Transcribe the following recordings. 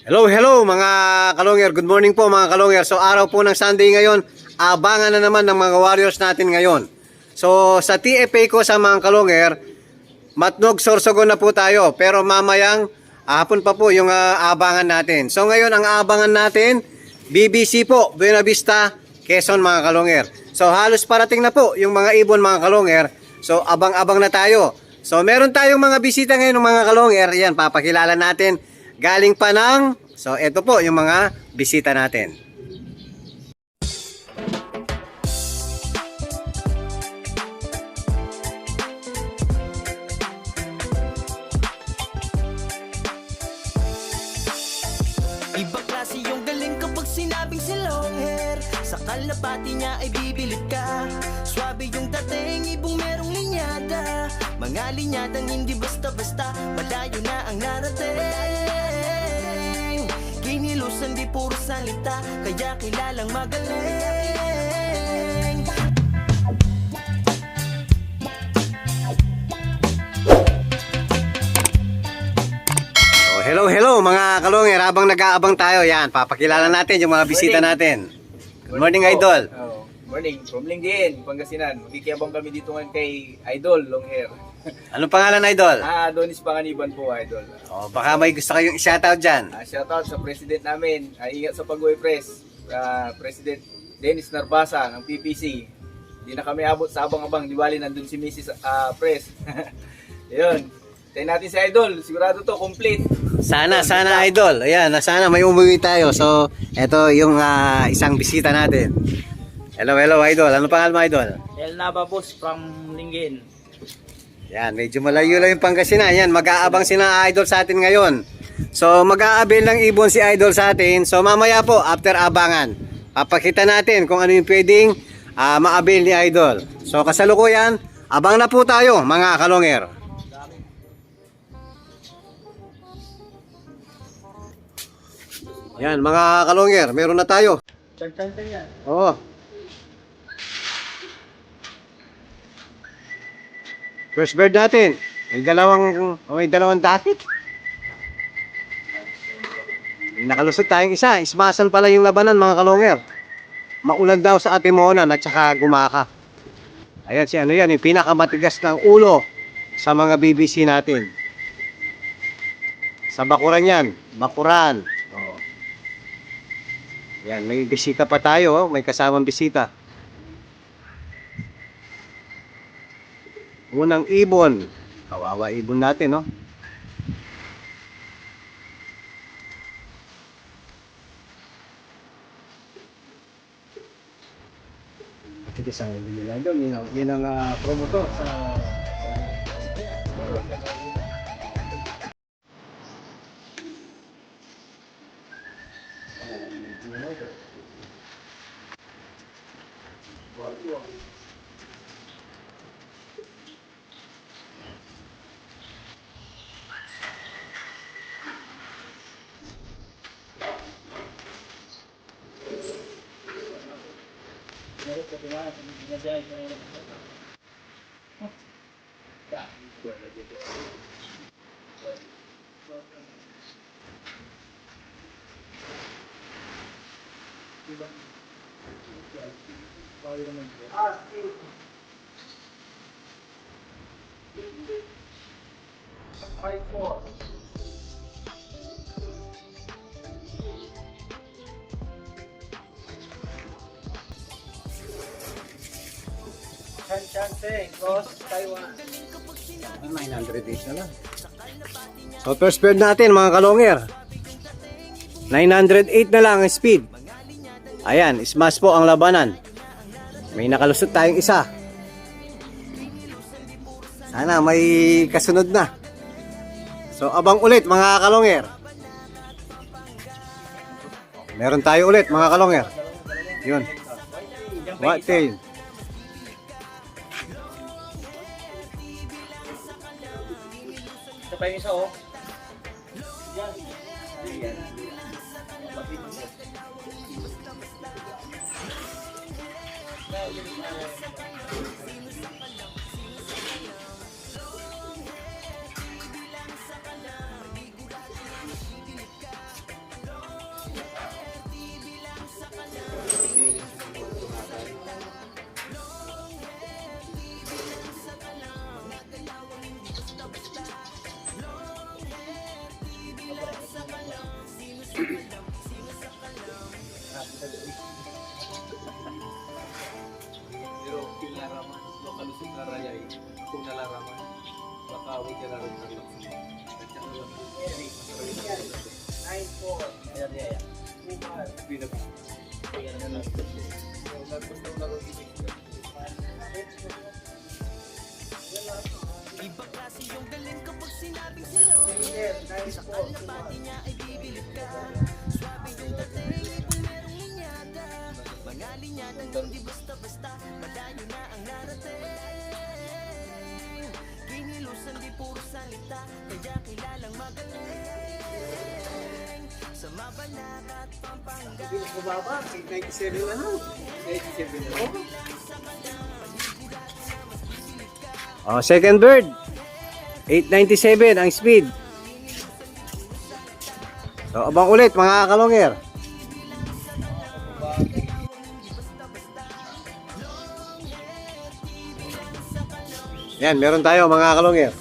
Hello, hello mga kalongyer. Good morning po mga kalongyer. So araw po ng Sunday ngayon, abangan na naman ng mga warriors natin ngayon. So sa TFA ko sa mga kalongyer, Matnog Sorsogon na po tayo. Pero mamayang hapon pa po yung abangan natin. So ngayon ang abangan natin, BBC po, Buena Vista, Quezon mga kalongyer. So halos parating na po yung mga ibon mga kalongyer. So abang-abang na tayo. So meron tayong mga bisita ngayon ng mga kalongyer. Yan, papakilala natin. Galing pa ng, so ito po yung mga bisita natin. Ibang klase yung galing kapag sinabing si long hair. Sa kalapati niya ay bibilid ka. Swabe yung dating, ibong merong linyada. Mga linyadang hindi basta-basta, malayo na ang narating. Kinilusan di puro salita, kaya kilalang magaling. Hello, hello mga kalongyer. Habang nag-aabang tayo, yan, papakilala natin yung mga bisita natin. Good morning, Idol. Morning, from Lingayen, Pangasinan. Magkikiyabang kami dito ngayon kay Idol, long hair. Anong pangalan, Idol? Adonis Panganiban po, Idol. Baka may gusto kayong i-shoutout dyan. Shoutout sa president namin. Ingat sa pag-uwi press. President Dennis Narbasa ng PPC. Hindi na kami abot sa abang-abang. Diwali nandun si Mrs. Press. Yun. Tayo natin si Idol. Sigurado to, complete. Sana, Idol. Ayan, sana may umuwi tayo. So, ito yung isang bisita natin. Hello, Idol. Ano pangalan mo, Idol? El Nababos from Lingayen. Yan, medyo malayo lang yung Pangasinan. Yan, mag-aabang sina Idol sa atin ngayon. So, mag-aabil ng ibon si Idol sa atin. So, mamaya po, after abangan, papakita natin kung ano yung pwedeng maabil ni Idol. So, kasalukuyan, abang na po tayo, mga kalongyer. Yan, mga kalongyer, meron na tayo. Chan-chan yan. Oo. First bird natin. May dalawang dakit. Nakalusot tayong isa. Ismasan pala yung labanan mga kalongyer. Maulan daw sa Atimonan at saka gumaka. Ayan si ano yan, yung pinakamatigas ng ulo sa mga BBC natin. Sa Bakuran yan. Bakuran. Oo. Yan, may bisita pa tayo. May kasamang bisita. Unang ibon. Kawawa ibon natin, no? Ito isang ibon lang doon. Yun ang promotor sa... Chan-chan cross Taiwan. 908 na lang. So first bird natin mga kalongyer. 908 na lang ang speed. Ayan, smash po ang labanan. May nakalusot tayong isa. Sana may kasunod na. So abang ulit mga kalongyer. Meron tayo ulit mga kalongyer. Yun. Whitetail. Ito pa yung isa oh. Iba klase yung galing kapag sinabing si long hair. Sa kalapati niya ay bibilip ka. Swabe yung dating, ibang merong linyada. Mga linyadang hindi basta-basta, malayo na ang narating. Kinilusan di puro salita, kaya kilalang magaling. Sa Mabalak at Pampanga, Mababa, 897 na lang. 87 na. Oh, second bird. 897 ang speed. So, abang ulit mga kalongger. Yan, meron tayo mga kalongger.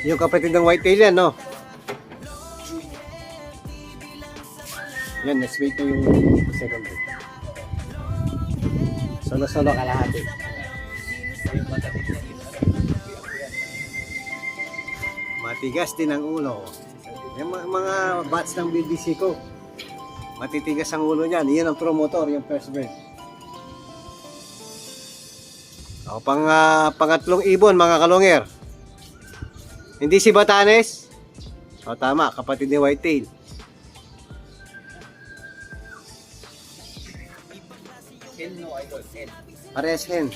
Yung kapatid ng whitetail yan, no? Yan, let's wait na yung second bird. Solo-solo kalahati. Matigas din ang ulo. Yung mga bats ng BBC ko, matitigas ang ulo niyan. Iyan ang promotor, yung first bird. O, pangatlong ibon, mga kalongger. Hindi si Batanes? O, tama, kapatid ni Whitetail. Hen no idol, hen. Pares hen.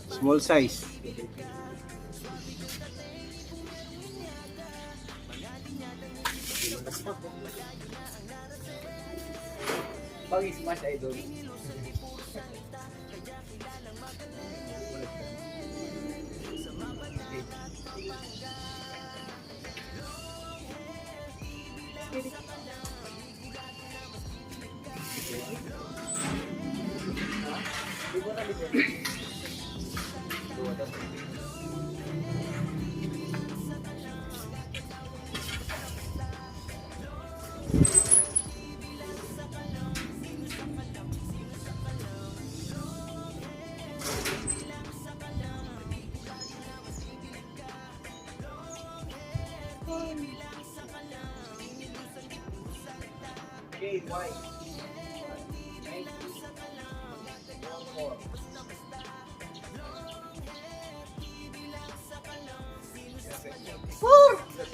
Small size. Pag-smash idol. Okay, why?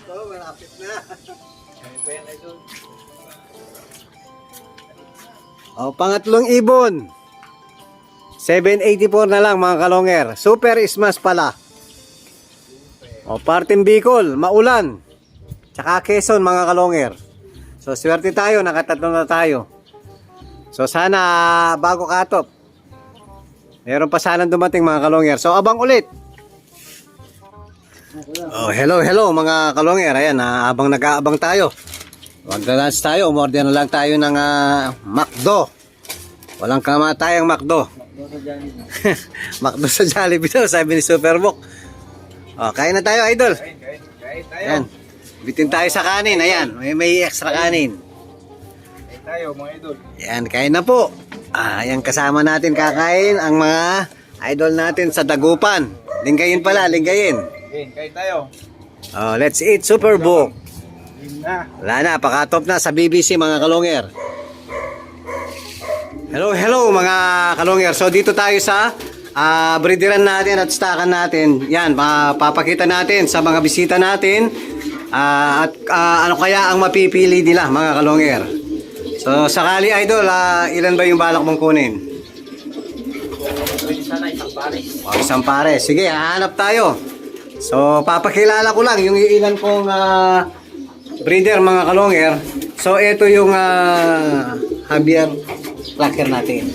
Oh, malapit na. Kami po yan idol. O, pangatlong ibon. 784 na lang mga kalongger. Super smash pala. O, Parting Bicol, maulan. Tsaka Quezon mga kalongger. So, swerte tayo, nakatatlo na tayo. So, sana bago katop. Meron pa sanang dumating mga kalongger. So, abang ulit. Oh, hello mga kalongger. Ayan, abang nag-aabang tayo. Magda-lunch tayo, umorder na lang tayo ng McDo. Walang kamatayang McDo. McDo sa Jollibee daw, sabi ni Superbook. Oh, kain na tayo, idol. Kain tayo. Ayan. Bitin tayo sa kanin, ayan. May extra kanin. Kain tayo mga idol. Ayan, kain na po. Ayan, kasama natin kakain ang mga idol natin sa Dagupan. Linggayin pala, linggayin. Kain tayo. Oh, let's eat Superbook. Yun na. Wala na, pakatop na sa BBC mga kalongger. Hello mga kalongger. So dito tayo sa breederan natin at stockan natin. Yan, papakita natin sa mga bisita natin at ano kaya ang mapipili nila mga kalongger. So sakali idol, ilan ba yung balak mong kunin? Sana isang pare. Isang pare. Sige, hahanap tayo. So papakilala ko lang yung ilan kong breeder mga kalongger. So ito yung Javier Clacker natin.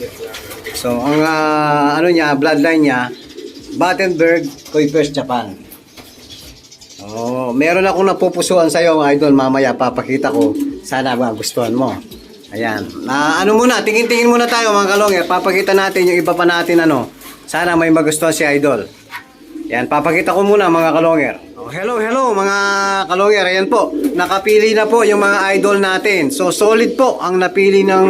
So ang ano niya, bloodline niya, Battenberg, Kuipers, Japan. Oh, meron akong napupusuan sa iyo, idol, mamaya papakita ko. Sana magustuhan mo. Ayan. Ano muna, tingin-tingin muna tayo mga kalongger. Papakita natin yung iba pa natin ano. Sana may magustuhan si idol. Yan, papakita ko muna mga kalongger. Oh, hello mga kalongger. Ayan po, nakapili na po yung mga idol natin. So solid po ang napili ng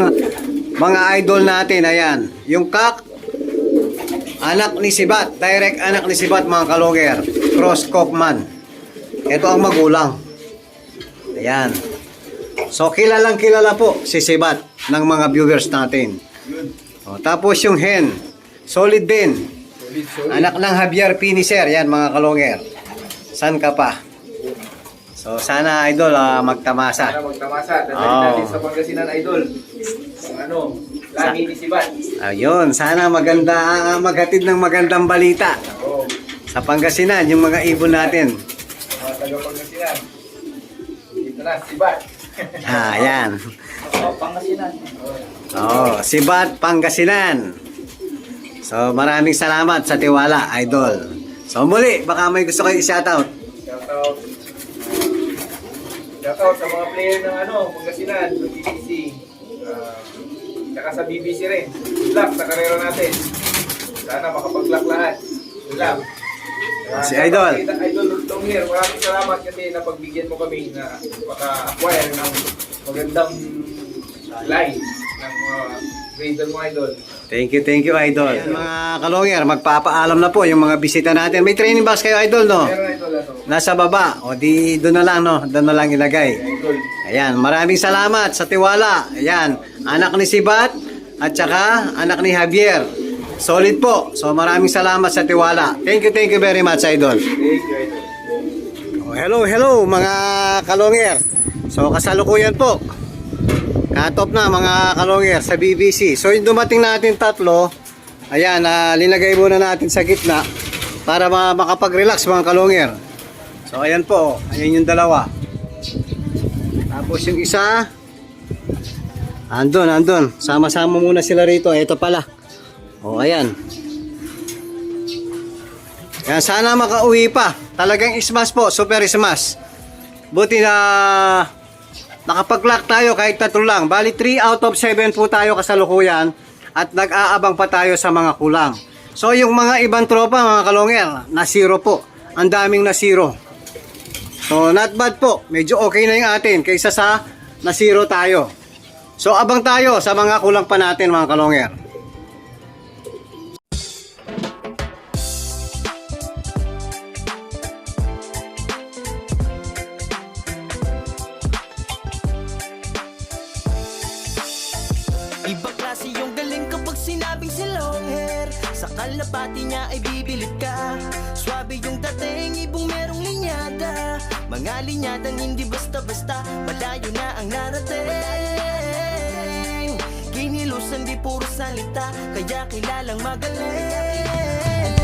mga idol natin. Ayan, yung kak Anak ni Sibat, direct anak ni Sibat mga kalonger. Cross Cockman. Ito ang magulang. Ayan. So kilalang kilala po si Sibat ng mga viewers natin. O, tapos yung hen, solid din. Anak ng Javier Piniser, yan mga kalonger. San ka pa? So sana idol magtamasa. Sana magtamasa. Dadali Oo. natin sa Pangasinan, idol. Yung ano, lagi ni Sibat. Ayun, sana maghatid ng magandang balita Oo. sa Pangasinan, yung mga ibon natin. Mga taga Pangasinan. Dito na, Sibat. Ayan. Oh, Pangasinan. Oh, Sibat, Pangasinan. So, maraming salamat sa tiwala, idol. So, muli, baka may gusto kayo i-shoutout. Shoutout. Shoutout sa mga player ng Pangasinan, sa BBC. Saka sa BBC rin. Good luck sa karera natin. Sana makapag-luck lahat. Good luck. Si Idol. Idol Longhair, maraming salamat kasi napagbigyan mo kami na maka-acquire ng magandang line ng mga razor mo, Idol. Thank you, idol. Ayan, mga kalonger, magpapaalam na po yung mga bisita natin. May training box kayo, idol, no? Meron, Idol, Nasa baba. O, di doon na lang, no? Doon na lang ilagay. Idol. Ayan, maraming salamat sa tiwala. Ayan, anak ni Sibat at saka anak ni Javier. Solid po. So maraming salamat sa tiwala. Thank you very much, idol. Thank you, Idol. Oh, hello mga kalonger. So kasalukuyan po. Cut-off na mga kalonger sa BBC. So yung dumating natin tatlo, ayan, linagay muna natin sa gitna para makapag-relax mga kalonger. So ayan po, ayan yung dalawa. Tapos yung isa, andun. Sama-sama muna sila rito. Ito pala. O, ayan. Yan, sana makauwi pa. Talagang smash po. Super smash. Buti na nakapag-lock tayo kahit 3 lang. Bali 3 out of 7 po tayo kasalukuyan. At nag-aabang pa tayo sa mga kulang. So, yung mga ibang tropa, mga kalonger, na 0 po. Ang daming na 0. So, not bad po. Medyo okay na yung atin kaysa sa na 0 tayo. So, abang tayo sa mga kulang pa natin, mga kalonger. Ibang klase yung galing kapag sinabing si Longhair. Sa kalapati niya ay bibilib ka. Swabe yung dating, ibong merong linyada. Mga linyadang hindi basta-basta, malayo na ang narating. Kinilusan di puro salita, kaya kilalang magaling.